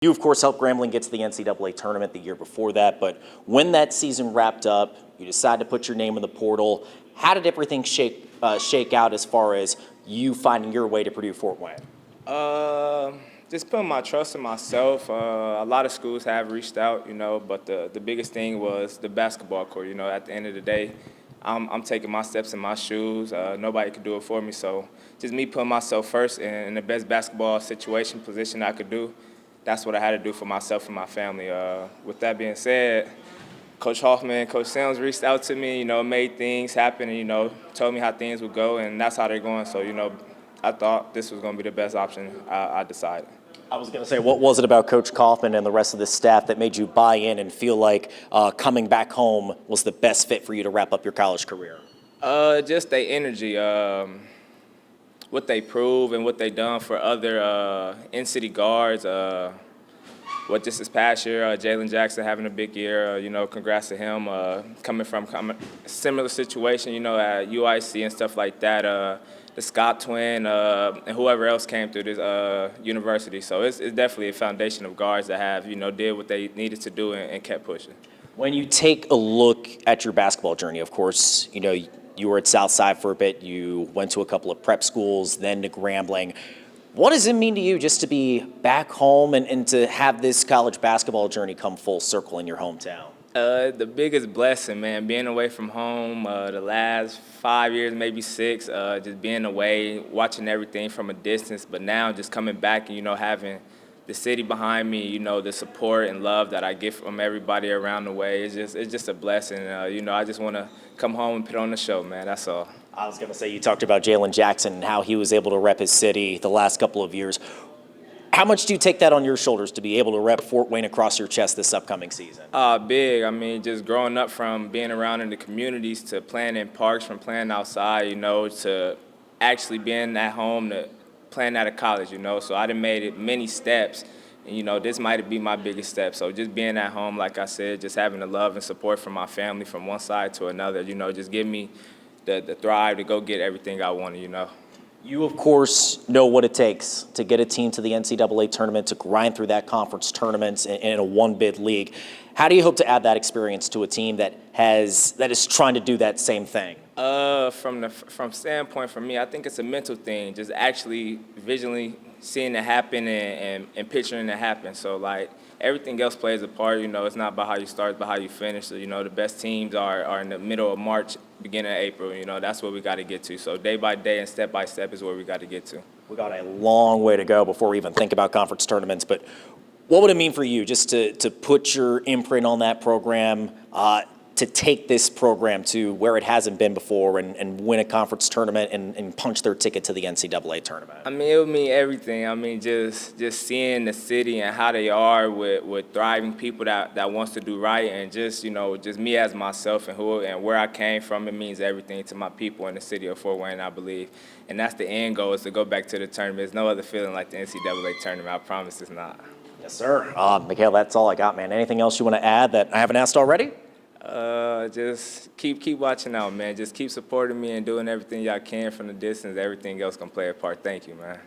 You, of course, helped Grambling get to the NCAA tournament the year before that, but when that season wrapped up, you decided to put your name in the portal. How did everything shake out as far as you finding your way to Purdue Fort Wayne? Just putting my trust in myself. A lot of schools have reached out, but the biggest thing was the basketball court. At the end of the day, I'm taking my steps in my shoes. Nobody could do it for me, so just me putting myself first in the best basketball position I could do. That's what I had to do for myself and my family. With that being said, Coach Hoffman, Coach Sims reached out to me, made things happen, and, told me how things would go, and that's how they're going. So, I thought this was going to be the best option. I decided. I was going to say, what was it about Coach Kaufman and the rest of the staff that made you buy in and feel like coming back home was the best fit for you to wrap up your college career? Just their energy, what they prove and what they done for other in-city guards. What this past year, Jalen Jackson having a big year. Congrats to him. Coming from a similar situation, at UIC and stuff like that. The Scott twin and whoever else came through this university. So it's definitely a foundation of guards that have, did what they needed to do and kept pushing. When you take a look at your basketball journey, of course, you were at Southside for a bit. You went to a couple of prep schools, then to Grambling. What does it mean to you just to be back home and to have this college basketball journey come full circle in your hometown? The biggest blessing, man, being away from home the last 5 years, maybe 6, just being away, watching everything from a distance, but now just coming back and, having the city behind me, the support and love that I get from everybody around the way, it's just a blessing. I just want to come home and put on the show, man, that's all. I was going to say, you talked about Jalen Jackson and how he was able to rep his city the last couple of years. How much do you take that on your shoulders to be able to rep Fort Wayne across your chest this upcoming season? Big. I mean, just growing up from being around in the communities to playing in parks, from playing outside, to actually being at home to playing out of college, So I done made it many steps. And, this might be my biggest step. So just being at home, like I said, just having the love and support from my family from one side to another, just give me the thrive to go get everything I want, You, of course, know what it takes to get a team to the NCAA tournament, to grind through that conference tournaments in a one-bid league. How do you hope to add that experience to a team that is trying to do that same thing? From standpoint for me, I think it's a mental thing, just actually visually seeing it happen and picturing it happen. So, like, everything else plays a part. It's not about how you start, but how you finish. So, the best teams are in the middle of March, beginning of April. That's where we got to get to. So day by day and step by step is where we got to get to. We got a long way to go before we even think about conference tournaments. But what would it mean for you just to put your imprint on that program, to take this program to where it hasn't been before and win a conference tournament and punch their ticket to the NCAA tournament? I mean, it would mean everything. I mean, just seeing the city and how they are with thriving people that wants to do right, and just me as myself and where I came from, it means everything to my people in the city of Fort Wayne, I believe. And that's the end goal, is to go back to the tournament. There's no other feeling like the NCAA tournament. I promise it's not. Yes, sir. Mikale, that's all I got, man. Anything else you want to add that I haven't asked already? Just keep watching out, man. Just keep supporting me and doing everything y'all can from the distance. Everything else can play a part. Thank you, man.